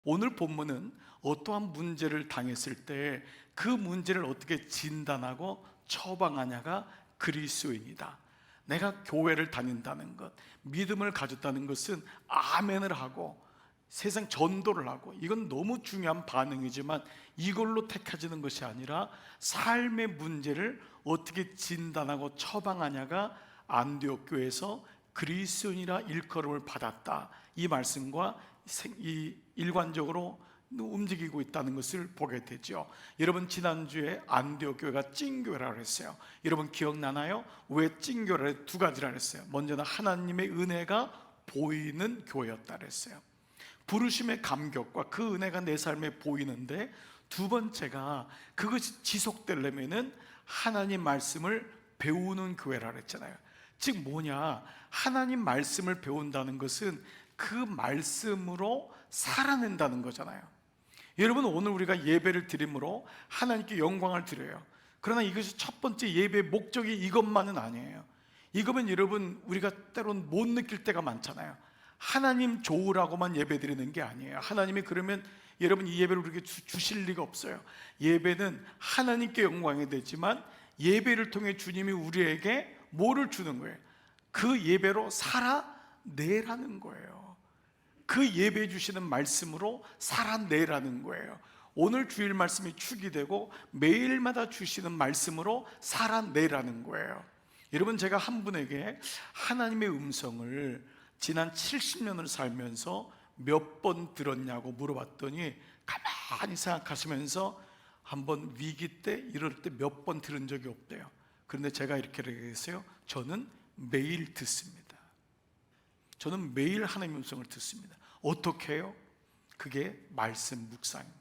오늘 본문은 어떠한 문제를 당했을 때 그 문제를 어떻게 진단하고 처방하냐가 그리스도인이다. 내가 교회를 다닌다는 것, 믿음을 가졌다는 것은 아멘을 하고 세상 전도를 하고, 이건 너무 중요한 반응이지만 이걸로 택해지는 것이 아니라 삶의 문제를 어떻게 진단하고 처방하냐가 안디옥 교회에서 그리스도인이라 일컬음을 받았다, 이 말씀과 이 일관적으로 움직이고 있다는 것을 보게 되죠. 여러분, 지난주에 안디옥 교회가 찐교회라고 했어요. 여러분 기억나나요? 왜 찐교회를 두 가지라 했어요. 먼저는 하나님의 은혜가 보이는 교회였다 그랬어요. 부르심의 감격과 그 은혜가 내 삶에 보이는데, 두 번째가 그것이 지속되려면은 하나님 말씀을 배우는 교회라 그랬잖아요. 즉 뭐냐, 하나님 말씀을 배운다는 것은 그 말씀으로 살아낸다는 거잖아요. 여러분, 오늘 우리가 예배를 드림으로 하나님께 영광을 드려요. 그러나 이것이 첫 번째 예배의 목적이 이것만은 아니에요. 이거면 여러분, 우리가 때론 못 느낄 때가 많잖아요. 하나님 좋으라고만 예배 드리는 게 아니에요. 하나님이 그러면 여러분 이 예배를 우리에게 주실 리가 없어요. 예배는 하나님께 영광이 되지만 예배를 통해 주님이 우리에게 뭐를 주는 거예요? 그 예배로 살아내라는 거예요. 그 예배 주시는 말씀으로 살아내라는 거예요. 오늘 주일 말씀이 축이 되고 매일마다 주시는 말씀으로 살아내라는 거예요. 여러분, 제가 한 분에게 하나님의 음성을 지난 70년을 살면서 몇 번 들었냐고 물어봤더니 가만히 생각하시면서 한번 위기 때, 이럴 때 몇 번 들은 적이 없대요. 그런데 제가 이렇게 얘기했어요. 저는 매일 듣습니다. 저는 매일 하나님의 음성을 듣습니다. 어떻게 해요? 그게 말씀 묵상입니다.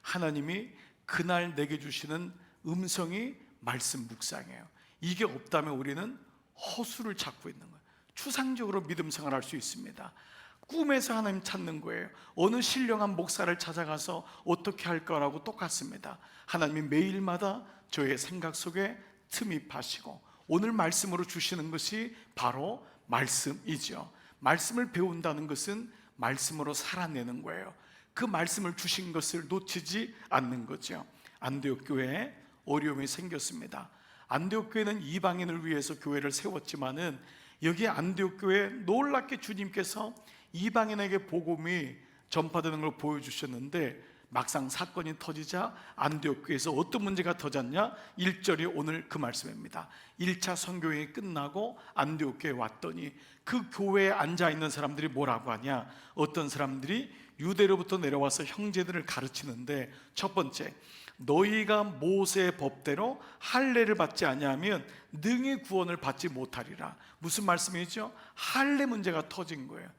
하나님이 그날 내게 주시는 음성이 말씀 묵상이에요. 이게 없다면 우리는 허수를 찾고 있는 거예요. 추상적으로 믿음 생활할 수 있습니다. 꿈에서 하나님 찾는 거예요. 어느 신령한 목사를 찾아가서 어떻게 할 거라고 똑같습니다. 하나님이 매일마다 저의 생각 속에 틈입하시고 오늘 말씀으로 주시는 것이 바로 말씀이죠. 말씀을 배운다는 것은 말씀으로 살아내는 거예요. 그 말씀을 주신 것을 놓치지 않는 거죠. 안디옥 교회에 어려움이 생겼습니다. 안디옥 교회는 이방인을 위해서 교회를 세웠지만은 여기 안디옥 교회에 놀랍게 주님께서 이방인에게 복음이 전파되는 걸 보여주셨는데, 막상 사건이 터지자 안디옥 교회에서 어떤 문제가 터졌냐? 1절이 오늘 그 말씀입니다. 1차 선교행이 끝나고 안디옥 교회에 왔더니 그 교회에 앉아있는 사람들이 뭐라고 하냐? 어떤 사람들이 유대로부터 내려와서 형제들을 가르치는데, 첫 번째, 너희가 모세의 법대로 할례를 받지 아니하면 능히 구원을 받지 못하리라. 무슨 말씀이죠? 할례 문제가 터진 거예요.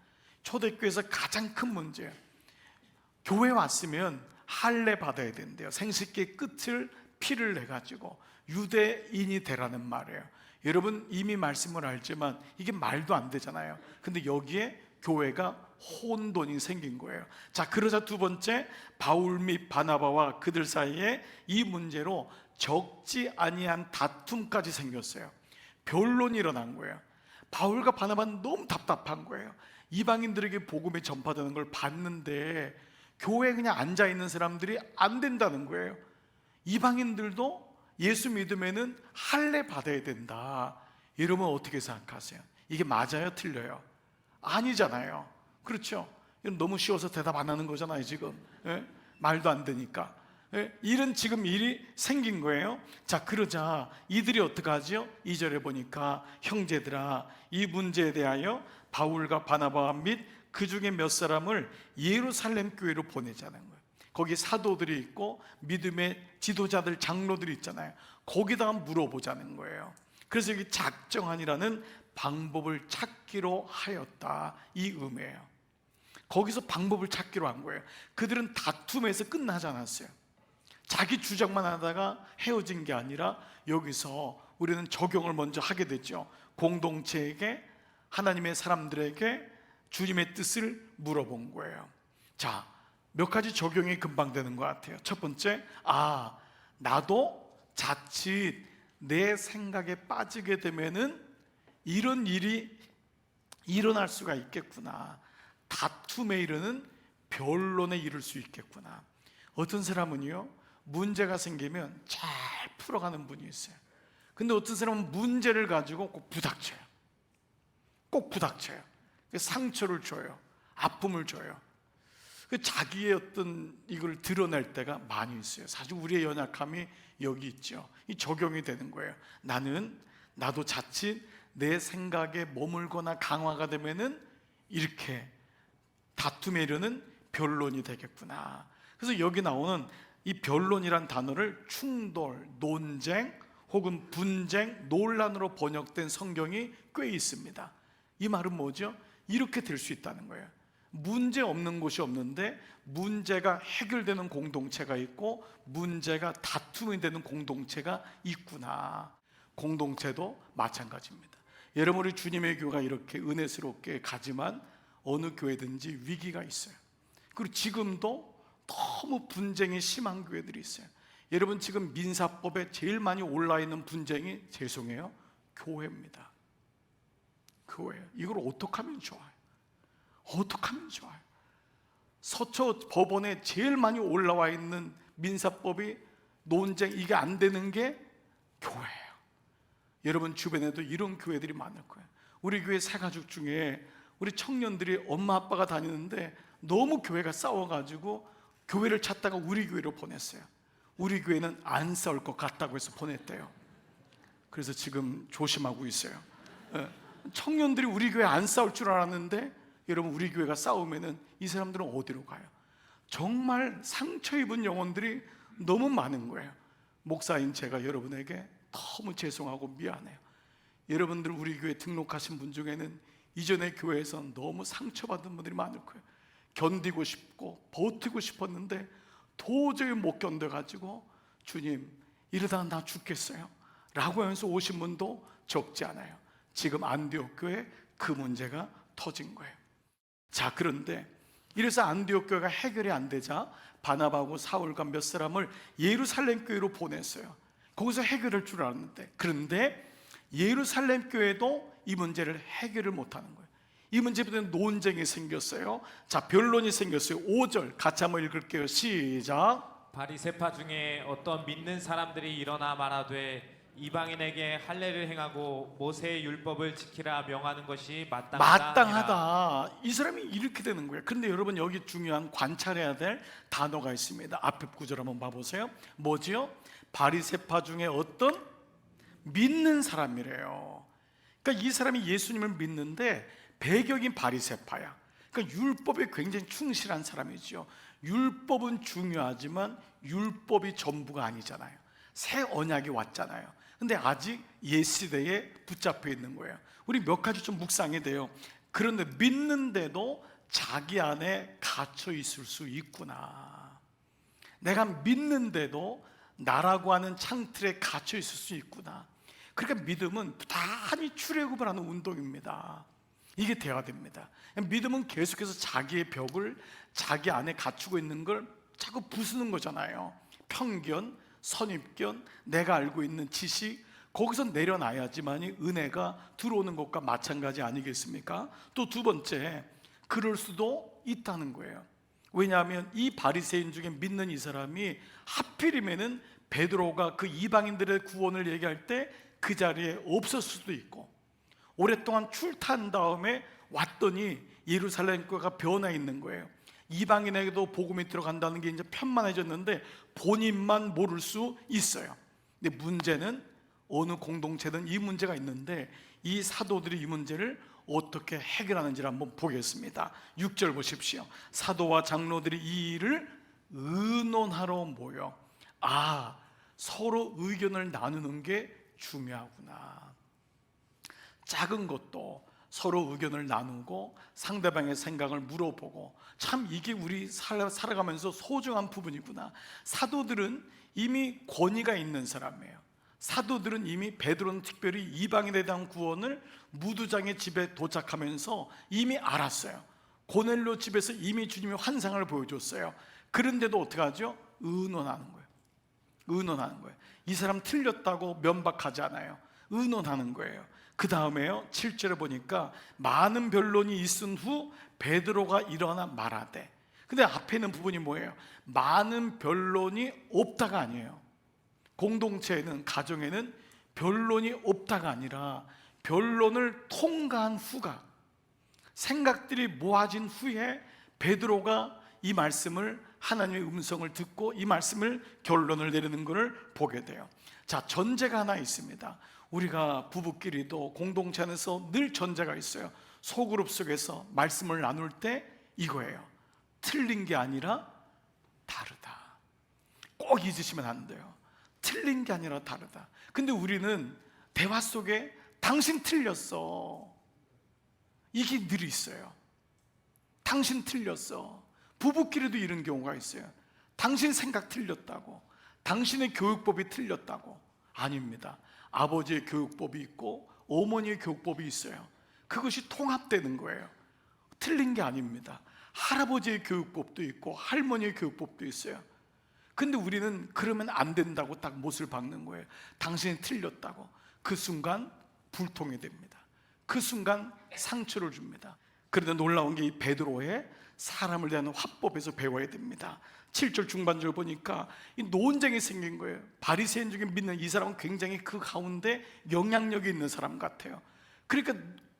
초대교회에서 가장 큰 문제예요. 교회 왔으면 할례 받아야 된대요. 생식기 끝을 피를 내가지고 유대인이 되라는 말이에요. 여러분 이미 말씀을 알지만 이게 말도 안 되잖아요. 근데 여기에 교회가 혼돈이 생긴 거예요. 자, 그러자 두 번째, 바울 및 바나바와 그들 사이에 이 문제로 적지 아니한 다툼까지 생겼어요. 변론이 일어난 거예요. 바울과 바나바는 너무 답답한 거예요. 이방인들에게 복음이 전파되는 걸 봤는데 교회에 그냥 앉아있는 사람들이 안 된다는 거예요. 이방인들도 예수 믿으면은 할례 받아야 된다. 여러분 어떻게 생각하세요? 이게 맞아요? 틀려요? 아니잖아요. 그렇죠? 너무 쉬워서 대답 안 하는 거잖아요 지금. 예? 말도 안 되니까. 예? 이런 지금 일이 생긴 거예요. 자, 그러자 이들이 어떡하죠? 2절에 보니까 형제들아, 이 문제에 대하여 바울과 바나바 및 그 중에 몇 사람을 예루살렘 교회로 보내자는 거예요. 거기 사도들이 있고 믿음의 지도자들, 장로들이 있잖아요. 거기다가 물어보자는 거예요. 그래서 여기 작정하니라는 방법을 찾기로 하였다, 이 의미예요. 거기서 방법을 찾기로 한 거예요. 그들은 다툼에서 끝나지 않았어요. 자기 주장만 하다가 헤어진 게 아니라 여기서 우리는 적용을 먼저 하게 됐죠. 공동체에게, 하나님의 사람들에게 주님의 뜻을 물어본 거예요. 자, 몇 가지 적용이 금방 되는 것 같아요. 첫 번째, 나도 자칫 내 생각에 빠지게 되면은 이런 일이 일어날 수가 있겠구나. 다툼에 이르는 변론에 이를 수 있겠구나. 어떤 사람은요, 문제가 생기면 잘 풀어가는 분이 있어요. 근데 어떤 사람은 문제를 가지고 꼭 부닥쳐요. 꼭 부닥쳐요. 상처를 줘요. 아픔을 줘요. 자기의 어떤 이걸 드러낼 때가 많이 있어요. 사실 우리의 연약함이 여기 있죠. 이 적용이 되는 거예요. 나도 자칫 내 생각에 머물거나 강화가 되면은 이렇게 다툼에 이르는 변론이 되겠구나. 그래서 여기 나오는 이 변론이란 단어를 충돌, 논쟁 혹은 분쟁, 논란으로 번역된 성경이 꽤 있습니다. 이 말은 뭐죠? 이렇게 될 수 있다는 거예요. 문제 없는 곳이 없는데 문제가 해결되는 공동체가 있고 문제가 다툼이 되는 공동체가 있구나. 공동체도 마찬가지입니다. 여러분, 우리 주님의 교회가 이렇게 은혜스럽게 가지만 어느 교회든지 위기가 있어요. 그리고 지금도 너무 분쟁이 심한 교회들이 있어요. 여러분, 지금 민사법에 제일 많이 올라있는 분쟁이, 죄송해요, 교회입니다. 교회예요. 이걸 어떻게 하면 좋아요? 어떻게 하면 좋아요? 서초 법원에 제일 많이 올라와 있는 민사법이 논쟁, 이게 안 되는 게 교회예요. 여러분 주변에도 이런 교회들이 많을 거예요. 우리 교회 새가족 중에 우리 청년들이 엄마 아빠가 다니는데 너무 교회가 싸워가지고 교회를 찾다가 우리 교회로 보냈어요. 우리 교회는 안 싸울 것 같다고 해서 보냈대요. 그래서 지금 조심하고 있어요. 청년들이 우리 교회 안 싸울 줄 알았는데 여러분, 우리 교회가 싸우면은 이 사람들은 어디로 가요? 정말 상처 입은 영혼들이 너무 많은 거예요. 목사인 제가 여러분에게 너무 죄송하고 미안해요. 여러분들 우리 교회 등록하신 분 중에는 이전에 교회에서 너무 상처받은 분들이 많을 거예요. 견디고 싶고 버티고 싶었는데 도저히 못 견뎌가지고 주님, 이러다가 나 죽겠어요 라고 하면서 오신 분도 적지 않아요. 지금 안디옥 교회 그 문제가 터진 거예요. 자, 그런데 이래서 안디옥 교회가 해결이 안 되자 바나바하고 사울과 몇 사람을 예루살렘 교회로 보냈어요. 거기서 해결할 줄 알았는데, 그런데 예루살렘 교회도 이 문제를 해결을 못하는 거예요. 이 문제부터 논쟁이 생겼어요. 자, 변론이 생겼어요. 5절 같이 한번 읽을게요. 시작. 바리새파 중에 어떤 믿는 사람들이 일어나 말하되 이방인에게 할례를 행하고 모세의 율법을 지키라 명하는 것이 마땅하다. 이 사람이 이렇게 되는 거예요. 그런데 여러분, 여기 중요한 관찰해야 될 단어가 있습니다. 앞에 구절 한번 봐보세요. 뭐지요? 바리새파 중에 어떤 믿는 사람이래요. 그러니까 이 사람이 예수님을 믿는데 배경이 바리새파야. 그러니까 율법에 굉장히 충실한 사람이죠. 율법은 중요하지만 율법이 전부가 아니잖아요. 새 언약이 왔잖아요. 근데 아직 옛시대에 붙잡혀 있는 거예요. 우리 몇 가지 좀 묵상이 돼요. 그런데 믿는데도 자기 안에 갇혀 있을 수 있구나. 내가 믿는데도 나라고 하는 창틀에 갇혀 있을 수 있구나. 그러니까 믿음은 부단히 출애굽을 하는 운동입니다. 이게 돼야 됩니다. 믿음은 계속해서 자기의 벽을 자기 안에 갖추고 있는 걸 자꾸 부수는 거잖아요. 편견, 선입견, 내가 알고 있는 지식, 거기서 내려놔야지만이 은혜가 들어오는 것과 마찬가지 아니겠습니까? 또 두 번째, 그럴 수도 있다는 거예요. 왜냐하면 이 바리새인 중에 믿는 이 사람이 하필이면은 베드로가 그 이방인들의 구원을 얘기할 때 그 자리에 없었을 수도 있고, 오랫동안 출타한 다음에 왔더니 예루살렘 교회가 변해 있는 거예요. 이방인에게도 복음이 들어간다는 게 이제 편만해졌는데 본인만 모를 수 있어요. 근데 문제는 어느 공동체든 이 문제가 있는데 이 사도들이 이 문제를 어떻게 해결하는지를 한번 보겠습니다. 6절 보십시오. 사도와 장로들이 이 일을 의논하러 모여, 서로 의견을 나누는 게 중요하구나. 작은 것도 서로 의견을 나누고 상대방의 생각을 물어보고, 참 이게 우리 살아가면서 소중한 부분이구나. 사도들은 이미 권위가 있는 사람이에요. 사도들은 이미, 베드로는 특별히 이방인에 대한 구원을 무두장의 집에 도착하면서 이미 알았어요. 고넬료 집에서 이미 주님이 환상을 보여줬어요. 그런데도 어떻게 하죠? 의논하는 거예요. 의논하는 거예요. 이 사람 틀렸다고 면박하지 않아요. 의논하는 거예요. 그 다음에요, 7절에 보니까 많은 변론이 있은 후 베드로가 일어나 말하되, 근데 앞에 있는 부분이 뭐예요? 많은 변론이 없다가 아니에요. 공동체에는, 가정에는 변론이 없다가 아니라 변론을 통과한 후가, 생각들이 모아진 후에 베드로가 이 말씀을, 하나님의 음성을 듣고 이 말씀을, 결론을 내리는 것을 보게 돼요. 자, 전제가 하나 있습니다. 우리가 부부끼리도 공동체 안에서 늘 전제가 있어요. 소그룹 속에서 말씀을 나눌 때 이거예요. 틀린 게 아니라 다르다. 꼭 잊으시면 안 돼요. 틀린 게 아니라 다르다. 근데 우리는 대화 속에 당신 틀렸어, 이게 늘 있어요. 당신 틀렸어. 부부끼리도 이런 경우가 있어요. 당신 생각 틀렸다고, 당신의 교육법이 틀렸다고. 아닙니다. 아버지의 교육법이 있고 어머니의 교육법이 있어요. 그것이 통합되는 거예요. 틀린 게 아닙니다. 할아버지의 교육법도 있고 할머니의 교육법도 있어요. 근데 우리는 그러면 안 된다고 딱 못을 박는 거예요. 당신이 틀렸다고. 그 순간 불통이 됩니다. 그 순간 상처를 줍니다. 그런데 놀라운 게 이 베드로의 사람을 대하는 화법에서 배워야 됩니다. 7절 중반절 보니까 이 논쟁이 생긴 거예요. 바리새인 중에 믿는 이 사람은 굉장히 그 가운데 영향력이 있는 사람 같아요. 그러니까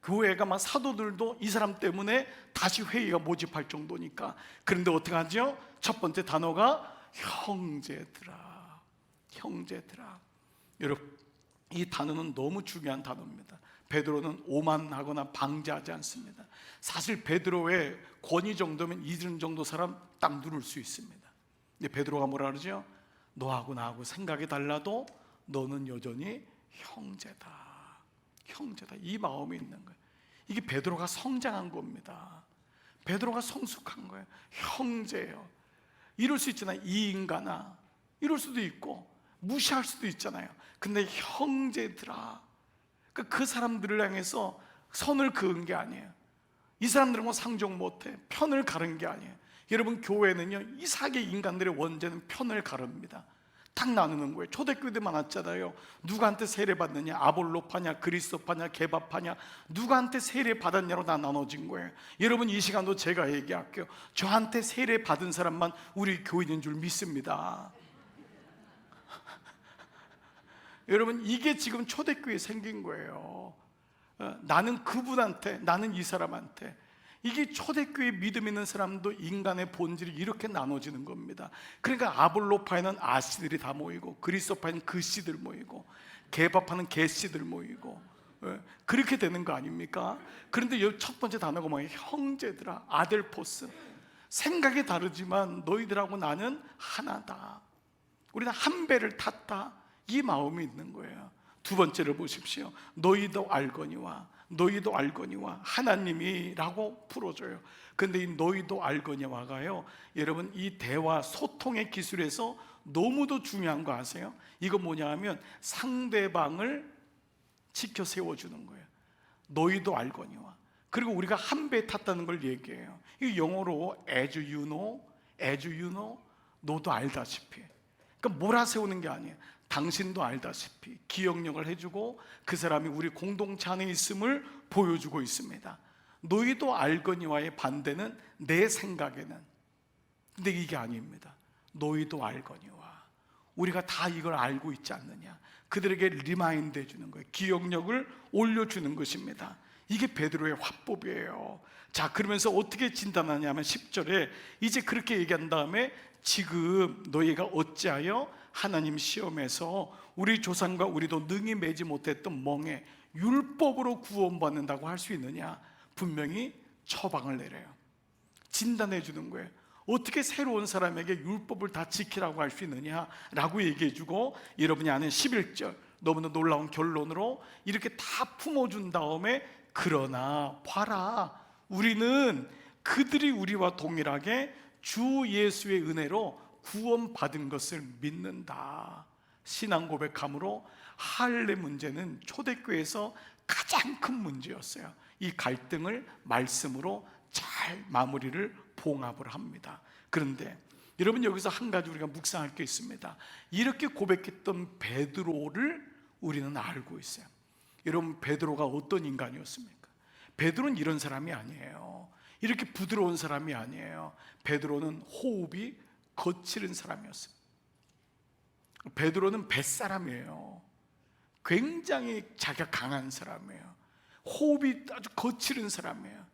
교회가 막 사도들도 이 사람 때문에 다시 회의가 모집할 정도니까. 그런데 어떻게 하죠? 첫 번째 단어가 형제들아. 형제들아. 여러분, 이 단어는 너무 중요한 단어입니다. 베드로는 오만하거나 방지하지 않습니다. 사실 베드로의 권위 정도면 이런 정도 사람 딱 누를 수 있습니다. 근데 베드로가 뭐라 그러죠? 너하고 나하고 생각이 달라도 너는 여전히 형제다. 형제다. 이 마음이 있는 거예요. 이게 베드로가 성장한 겁니다. 베드로가 성숙한 거예요. 형제예요. 이럴 수 있잖아요. 이 인간아. 이럴 수도 있고 무시할 수도 있잖아요. 근데 형제들아. 그 사람들을 향해서 선을 그은 게 아니에요. 이 사람들은 뭐 상종 못해. 편을 가른 게 아니에요. 여러분, 교회는요, 이상하게 인간들의 원죄는 편을 가릅니다. 딱 나누는 거예요. 초대교회도 많았잖아요. 누구한테 세례받느냐, 아볼로파냐, 그리스도파냐, 개바파냐, 누구한테 세례받았냐로 다 나눠진 거예요. 여러분, 이 시간도 제가 얘기할게요. 저한테 세례받은 사람만 우리 교인인 줄 믿습니다. 여러분, 이게 지금 초대교회에 생긴 거예요. 나는 그분한테, 나는 이 사람한테. 이게 초대교회 믿음 있는 사람도 인간의 본질이 이렇게 나눠지는 겁니다. 그러니까 아볼로파에는 아씨들이 다 모이고, 그리스도파에는 그씨들 모이고, 개바파는 개씨들 모이고, 그렇게 되는 거 아닙니까? 그런데 여기 첫 번째 단어가 뭐예요? 형제들아, 아델포스. 생각이 다르지만 너희들하고 나는 하나다. 우리는 한 배를 탔다. 이 마음이 있는 거예요. 두 번째를 보십시오. 너희도 알거니와, 너희도 알거니와, 하나님이라고 풀어줘요. 근데 이 너희도 알거니와가요, 여러분, 이 대화 소통의 기술에서 너무도 중요한 거 아세요? 이거 뭐냐 하면 상대방을 지켜 세워주는 거예요. 너희도 알거니와. 그리고 우리가 한 배에 탔다는 걸 얘기해요. 이 영어로 as you know, 너도 알다시피. 그러니까 몰아세우는 게 아니에요. 당신도 알다시피 기억력을 해주고 그 사람이 우리 공동체 안에 있음을 보여주고 있습니다. 너희도 알거니와의 반대는 내 생각에는. 근데 이게 아닙니다. 너희도 알거니와. 우리가 다 이걸 알고 있지 않느냐. 그들에게 리마인드 해주는 거예요. 기억력을 올려주는 것입니다. 이게 베드로의 화법이에요. 자, 그러면서 어떻게 진단하냐면 10절에 이제 그렇게 얘기한 다음에 지금 너희가 어찌하여 하나님 시험에서 우리 조상과 우리도 능히 매지 못했던 멍에 율법으로 구원받는다고 할 수 있느냐. 분명히 처방을 내려요. 진단해 주는 거예요. 어떻게 새로운 사람에게 율법을 다 지키라고 할 수 있느냐라고 얘기해 주고, 여러분이 아는 11절 너무나 놀라운 결론으로 이렇게 다 품어준 다음에 그러나 봐라, 우리는 그들이 우리와 동일하게 주 예수의 은혜로 구원받은 것을 믿는다. 신앙 고백함으로 할례 문제는 초대교회에서 가장 큰 문제였어요. 이 갈등을 말씀으로 잘 마무리를 봉합을 합니다. 그런데 여러분, 여기서 한 가지 우리가 묵상할 게 있습니다. 이렇게 고백했던 베드로를 우리는 알고 있어요. 여러분, 베드로가 어떤 인간이었습니까? 베드로는 이런 사람이 아니에요. 이렇게 부드러운 사람이 아니에요. 베드로는 호흡이 거칠은 사람이었어요. 베드로는 뱃사람이에요. 굉장히 자기가 강한 사람이에요. 호흡이 아주 거칠은 사람이에요.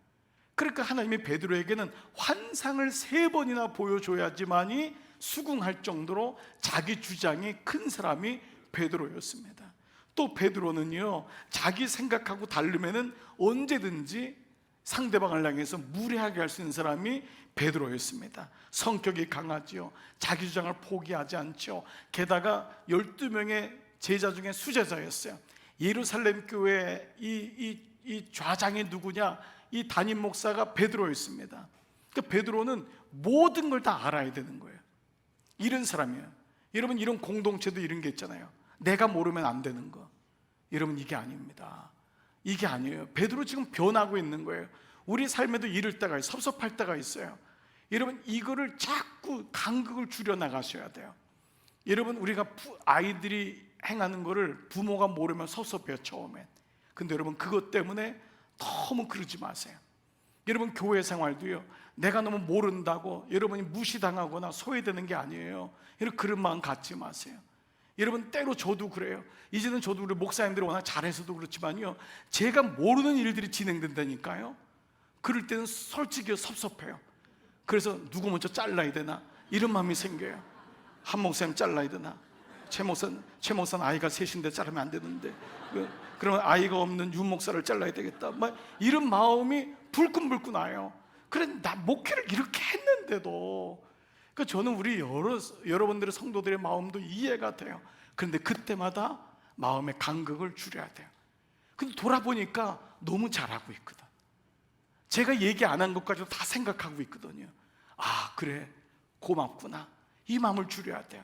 그러니까 하나님이 베드로에게는 환상을 3번이나 보여줘야지만이 수긍할 정도로 자기 주장이 큰 사람이 베드로였습니다. 또 베드로는요, 자기 생각하고 다르면은 언제든지 상대방을 향해서 무례하게 할 수 있는 사람이 베드로였습니다. 성격이 강하지요. 자기 주장을 포기하지 않죠. 게다가 12명의 제자 중에 수제자였어요. 예루살렘 교회 이 좌장이 누구냐? 이 담임 목사가 베드로였습니다. 그러니까 베드로는 모든 걸 다 알아야 되는 거예요. 이런 사람이에요. 여러분, 이런 공동체도 이런 게 있잖아요. 내가 모르면 안 되는 거. 여러분, 이게 아닙니다. 이게 아니에요. 베드로 지금 변하고 있는 거예요. 우리 삶에도 이럴 때가 있어요. 섭섭할 때가 있어요. 여러분, 이거를 자꾸 간극을 줄여 나가셔야 돼요. 여러분, 우리가 아이들이 행하는 거를 부모가 모르면 섭섭해요, 처음엔. 근데 여러분, 그것 때문에 너무 그러지 마세요. 여러분, 교회 생활도요, 내가 너무 모른다고 여러분이 무시당하거나 소외되는 게 아니에요. 여러분, 그런 마음 갖지 마세요. 여러분, 때로 저도 그래요. 이제는 저도 우리 목사님들이 워낙 잘해서도 그렇지만요, 제가 모르는 일들이 진행된다니까요. 그럴 때는 솔직히 섭섭해요. 그래서 누구 먼저 잘라야 되나 이런 마음이 생겨요. 한 목사님 잘라야 되나, 최 목사는 아이가 셋인데 자르면 안 되는데, 그러면 아이가 없는 윤 목사를 잘라야 되겠다, 막 이런 마음이 불끈불끈 와요. 그래, 나 목회를 이렇게 했는데도. 그러니까 저는 우리 여러분들의 성도들의 마음도 이해가 돼요. 그런데 그때마다 마음의 간극을 줄여야 돼요. 근데 돌아보니까 너무 잘하고 있거든. 제가 얘기 안 한 것까지도 다 생각하고 있거든요. 아, 그래, 고맙구나. 이 마음을 줄여야 돼요.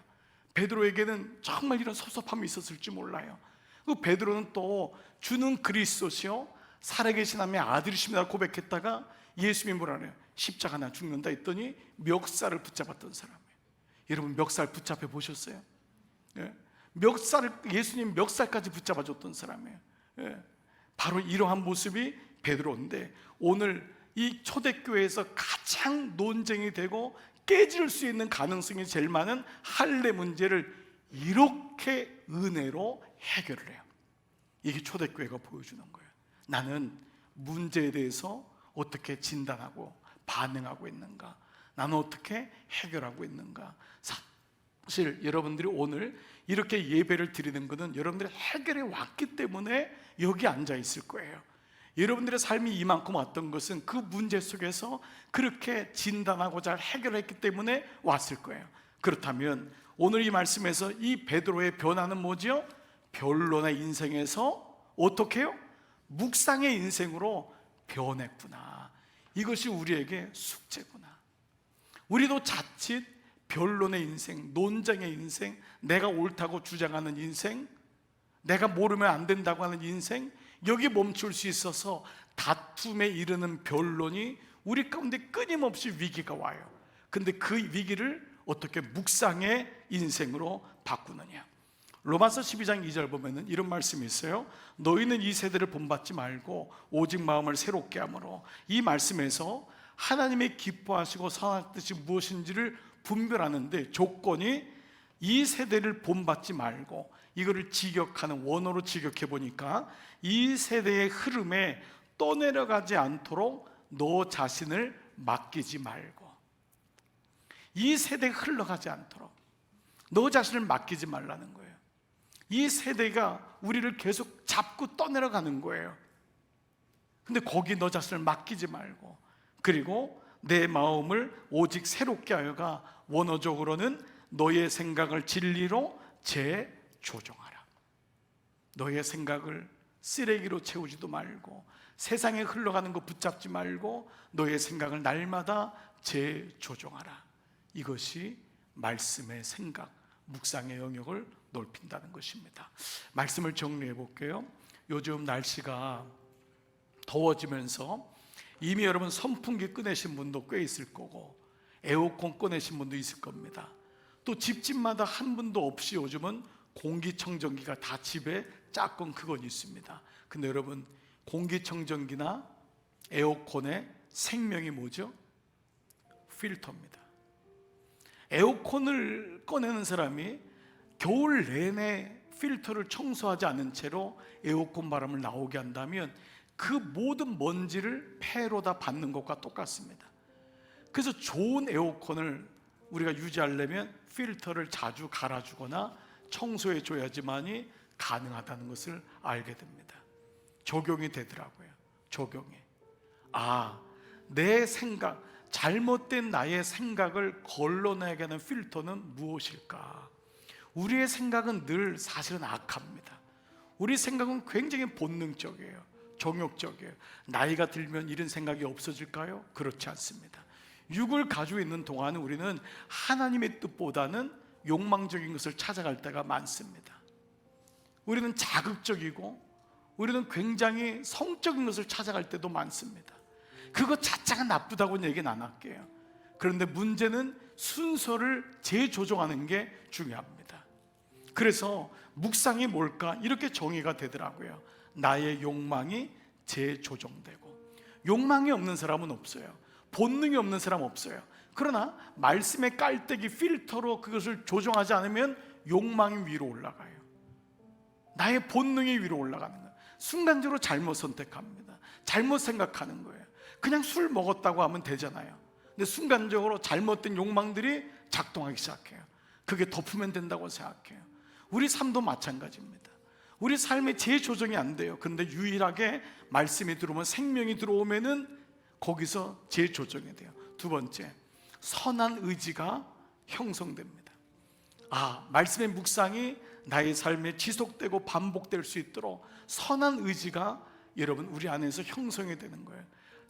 베드로에게는 정말 이런 섭섭함이 있었을지 몰라요. 그 베드로는 또 주는 그리스도시요 살아계신 하나님의 아들이십니다 고백했다가 예수님이 뭐라 그래요? 십자가 나 죽는다 했더니 멱살을 붙잡았던 사람이에요. 여러분, 멱살 붙잡혀 보셨어요? 예? 예수님 멱살까지 붙잡아줬던 사람이에요. 예? 바로 이러한 모습이 베드로인데, 오늘 이 초대교회에서 가장 논쟁이 되고 깨질 수 있는 가능성이 제일 많은 할례 문제를 이렇게 은혜로 해결을 해요. 이게 초대교회가 보여주는 거예요. 나는 문제에 대해서 어떻게 진단하고 반응하고 있는가, 나는 어떻게 해결하고 있는가. 사실 여러분들이 오늘 이렇게 예배를 드리는 것은 여러분들이 해결해 왔기 때문에 여기 앉아 있을 거예요. 여러분들의 삶이 이만큼 왔던 것은 그 문제 속에서 그렇게 진단하고 잘 해결했기 때문에 왔을 거예요. 그렇다면 오늘 이 말씀에서 이 베드로의 변화는 뭐지요? 변론의 인생에서 어떻게 해요? 묵상의 인생으로 변했구나. 이것이 우리에게 숙제구나. 우리도 자칫 변론의 인생, 논쟁의 인생, 내가 옳다고 주장하는 인생, 내가 모르면 안 된다고 하는 인생, 여기 멈출 수 있어서 다툼에 이르는 변론이 우리 가운데 끊임없이 위기가 와요. 근데 그 위기를 어떻게 묵상의 인생으로 바꾸느냐. 로마서 12장 2절 보면은 이런 말씀이 있어요. 너희는 이 세대를 본받지 말고 오직 마음을 새롭게 함으로. 이 말씀에서 하나님의 기뻐하시고 선한 뜻이 무엇인지를 분별하는데 조건이 이 세대를 본받지 말고, 이거를 직역하는 원어로 직역해 보니까 이 세대의 흐름에 떠내려가지 않도록 너 자신을 맡기지 말고, 이 세대가 흘러가지 않도록 너 자신을 맡기지 말라는 거예요. 이 세대가 우리를 계속 잡고 떠내려가는 거예요. 근데 거기 너 자신을 맡기지 말고, 그리고 내 마음을 오직 새롭게 하여가, 원어적으로는 너의 생각을 진리로 재조정하라. 너의 생각을 쓰레기로 채우지도 말고 세상에 흘러가는 거 붙잡지 말고 너의 생각을 날마다 재조정하라. 이것이 말씀의 생각, 묵상의 영역을 넓힌다는 것입니다. 말씀을 정리해 볼게요. 요즘 날씨가 더워지면서 이미 여러분 선풍기 꺼내신 분도 꽤 있을 거고 에어컨 꺼내신 분도 있을 겁니다. 또 집집마다 한 분도 없이 요즘은 공기청정기가 다 집에 작건 크건 있습니다. 근데 여러분, 공기청정기나 에어컨에 생명이 뭐죠? 필터입니다. 에어컨을 꺼내는 사람이 겨울 내내 필터를 청소하지 않은 채로 에어컨 바람을 나오게 한다면 그 모든 먼지를 폐로다 받는 것과 똑같습니다. 그래서 좋은 에어컨을 우리가 유지하려면 필터를 자주 갈아주거나 청소해 줘야지만이 가능하다는 것을 알게 됩니다. 적용이 되더라고요. 적용이. 내 생각, 잘못된 나의 생각을 걸러내게 하는 필터는 무엇일까? 우리의 생각은 늘 사실은 악합니다. 우리 생각은 굉장히 본능적이에요. 정욕적이에요. 나이가 들면 이런 생각이 없어질까요? 그렇지 않습니다. 육을 가지고 있는 동안은 우리는 하나님의 뜻보다는 욕망적인 것을 찾아갈 때가 많습니다. 우리는 자극적이고 우리는 굉장히 성적인 것을 찾아갈 때도 많습니다. 그것 자체가 나쁘다고는 얘기는 안 할게요. 그런데 문제는 순서를 재조정하는 게 중요합니다. 그래서 묵상이 뭘까? 이렇게 정의가 되더라고요. 나의 욕망이 재조정되고. 욕망이 없는 사람은 없어요. 본능이 없는 사람 없어요. 그러나 말씀의 깔때기 필터로 그것을 조정하지 않으면 욕망이 위로 올라가요. 나의 본능이 위로 올라가는 거예요. 순간적으로 잘못 선택합니다. 잘못 생각하는 거예요. 그냥 술 먹었다고 하면 되잖아요. 근데 순간적으로 잘못된 욕망들이 작동하기 시작해요. 그게 덮으면 된다고 생각해요. 우리 삶도 마찬가지입니다. 우리 삶에 재조정이 안 돼요. 그런데 유일하게 말씀이 들어오면, 생명이 들어오면은 거기서 재조정이 돼요. 두 번째, 선한 의지가 형성됩니다. 말씀의 묵상이 나의 삶에 지속되고 반복될 수 있도록 선한 의지가 여러분 우리 안에서 형성이 되는 거예요.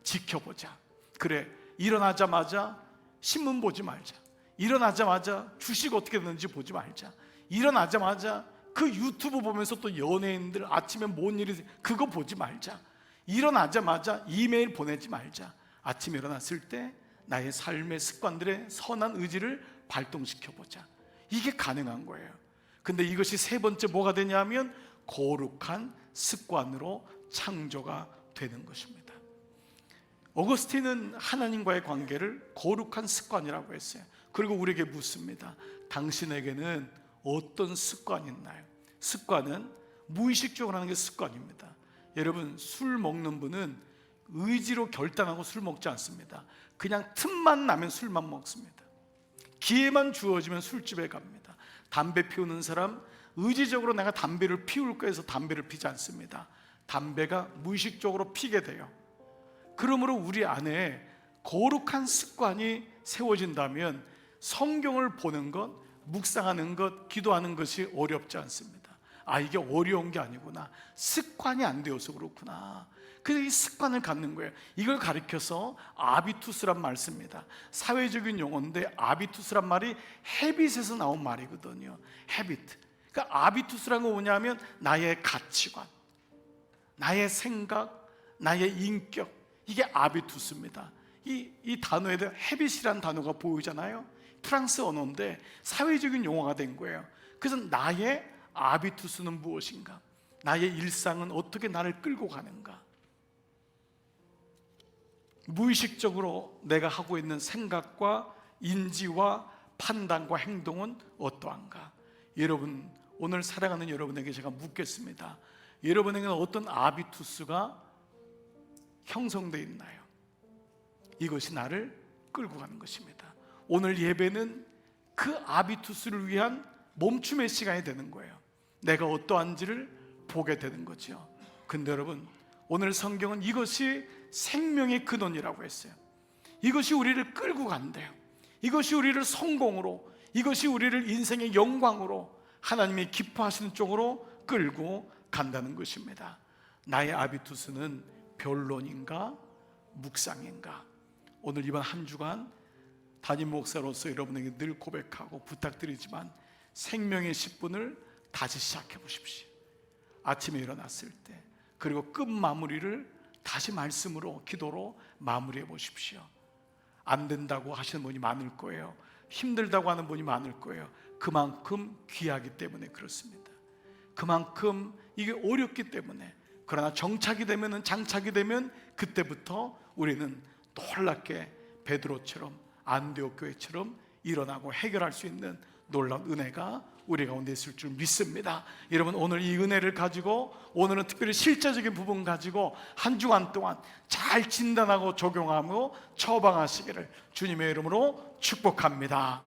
지켜보자. 그래, 일어나자마자 신문 보지 말자. 일어나자마자 주식 어떻게 되는지 보지 말자. 일어나자마자 그 유튜브 보면서 또 연예인들 아침에 뭔 일이 그거 보지 말자. 일어나자마자 이메일 보내지 말자. 아침에 일어났을 때 나의 삶의 습관들의 선한 의지를 발동시켜보자. 이게 가능한 거예요. 근데 이것이 세 번째 뭐가 되냐면 거룩한 습관으로 창조가 되는 것입니다. 어거스틴은 하나님과의 관계를 거룩한 습관이라고 했어요. 그리고 우리에게 묻습니다. 당신에게는 어떤 습관이 있나요? 습관은 무의식적으로 하는 게 습관입니다. 여러분, 술 먹는 분은 의지로 결단하고 술 먹지 않습니다. 그냥 틈만 나면 술만 먹습니다. 기회만 주어지면 술집에 갑니다. 담배 피우는 사람, 의지적으로 내가 담배를 피울까 해서 담배를 피지 않습니다. 담배가 무의식적으로 피게 돼요. 그러므로 우리 안에 거룩한 습관이 세워진다면 성경을 보는 것, 묵상하는 것, 기도하는 것이 어렵지 않습니다. 이게 어려운 게 아니구나. 습관이 안 되어서 그렇구나. 그래서 이 습관을 갖는 거예요. 이걸 가리켜서 아비투스란 말 씁니다. 사회적인 용어인데 아비투스란 말이 헤빗에서 나온 말이거든요. 헤빗. 그러니까 아비투스란 건 뭐냐면 나의 가치관, 나의 생각, 나의 인격, 이게 아비투스입니다. 이 단어에 대해 헤빗이라는 단어가 보이잖아요. 프랑스 언어인데 사회적인 용어가 된 거예요. 그래서 나의 아비투스는 무엇인가? 나의 일상은 어떻게 나를 끌고 가는가? 무의식적으로 내가 하고 있는 생각과 인지와 판단과 행동은 어떠한가? 여러분, 오늘 살아가는 여러분에게 제가 묻겠습니다. 여러분에게는 어떤 아비투스가 형성되어 있나요? 이것이 나를 끌고 가는 것입니다. 오늘 예배는 그 아비투스를 위한 멈춤의 시간이 되는 거예요. 내가 어떠한지를 보게 되는 거죠. 근데 여러분, 오늘 성경은 이것이 생명의 근원이라고 했어요. 이것이 우리를 끌고 간대요. 이것이 우리를 성공으로, 이것이 우리를 인생의 영광으로 하나님이 기뻐하시는 쪽으로 끌고 간다는 것입니다. 나의 아비투스는 변론인가 묵상인가? 오늘 이번 한 주간 담임 목사로서 여러분에게 늘 고백하고 부탁드리지만 생명의 10분을 다시 시작해 보십시오. 아침에 일어났을 때, 그리고 끝 마무리를 다시 말씀으로, 기도로 마무리해 보십시오. 안 된다고 하시는 분이 많을 거예요. 힘들다고 하는 분이 많을 거예요. 그만큼 귀하기 때문에 그렇습니다. 그만큼 이게 어렵기 때문에. 그러나 정착이 되면, 장착이 되면 그때부터 우리는 놀랍게 베드로처럼 안디옥 교회처럼 일어나고 해결할 수 있는 놀라운 은혜가 우리 가운데 있을 줄 믿습니다. 여러분, 오늘 이 은혜를 가지고, 오늘은 특별히 실제적인 부분 가지고 한 주간 동안 잘 진단하고 적용하고 처방하시기를 주님의 이름으로 축복합니다.